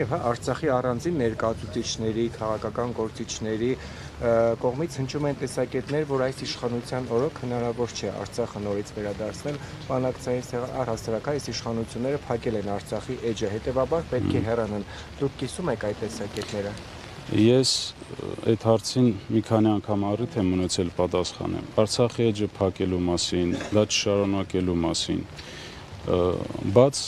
Արցախի առանձին ներկայացուցիչների, քաղաքական գործիչների կողմից հնչում են տեսակետներ, որ այս իշխանության օրոք հնարավոր չէ Արցախը նորից վերադարձնել բանակցային առհասարակ այս իշխանությունները փակել են Արցախի էջը, հետևաբար պետք է հեռանան։ Դուք կիսում եք այդ տեսակետները։ Ես այդ հարցին մի քանի անգամ առիթ եմ ունեցել պատասխանեմ։ Արցախի էջը փակելու մասին, դա չշարունակելու մասին, բաց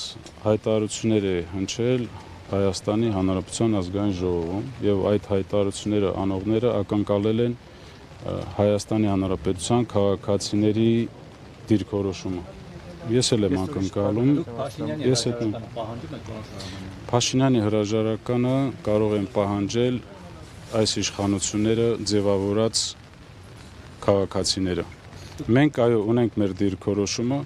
հայտարարություններ է հնչել Հայաստանի Հանրապետության ազգային ժողովում եւ այդ հայտարարությունները անողները ակնկալել են Հայաստանի Հանրապետության քաղաքացիների դիրքորոշումը։ Ես էլ եմ ակնկալում, ես այդ Փաշինյանի հրաժարականը կարող են պահանջել այս իշխանությունները ձևավորած քաղաքացիները։ Մենք այո ունենք մեր դիրքորոշումը,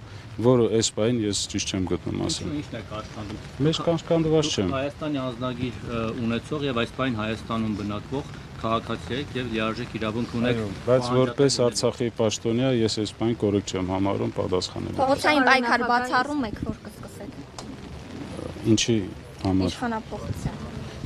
որը այս պահին ես ճիշտ չեմ գտնում ասել։ Ինչն է կաշկանդում։ Մեջ կաշկանդված չեմ։ Հայաստանի անձնագիր ունեցող եւ այս պահին Հայաստանում բնակվող քաղաքացի եք եւ լիարժեք իրավունք ունեք։ Բայց որպես Արցախի պաշտոնյա ես այս պահին կորեկտ չեմ համարում պատասխանել։ Փողոցային պայքար բացառում եք, որ կսկսեք։ Ինչի համար։ Իշխանափոխության։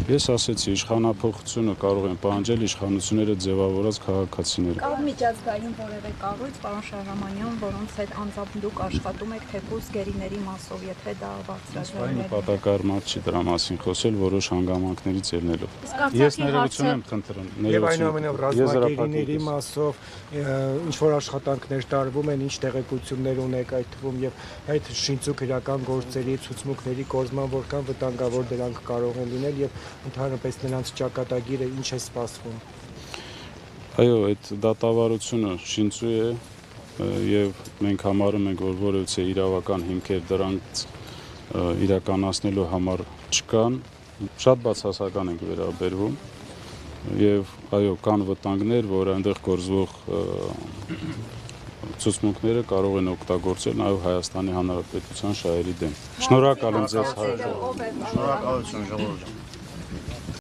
Ես ասեցի, իշխանափոխությունը կարող են պահանջել իշխանությունները ձևավորած քաղաքացիները։ Կա միջազգային որևէ կառույց, պարոն Շահրամանյան, որոնց հետ անձամբ աշխատում եք թեկուզ գերիների մասով, եթե դա բարձրաձայնել է։ Նպատակարարված չի դրա մասին խոսել որոշ հանգամանքներից ելնելով։ Ես ներողություն եմ խնդրում։ Եվ այնուամենայնիվ ռազմագերիների մասով ինչ որ աշխատանքներ տարվում են, ինչ տեղեկություններ ունեք այդ թվում եւ այդ շինծուկ իրական գործերի ցուցմունքների կորզման որքան վտանգավոր դրանք կարող են լինել եւ ընդհանրապես նրանց ճակատագիրը ինչ է սպասվում։ Այո, այդ դատավարությունը շինծու է եւ մենք համարում ենք, որ որևէ իրավական հիմքեր դրանց իրականացնելու համար չկան, շատ բացասական ենք վերաբերվում եւ այո, կան վտանգներ, որ այնտեղ գործվող ցուցմունքները կարող են օգտագործել նաեւ Հայաստանի Հանրապետության շահերի դեմ։ Շնորհակալ եմ ձեզ։ Շնորհակալություն ժողովուրդ։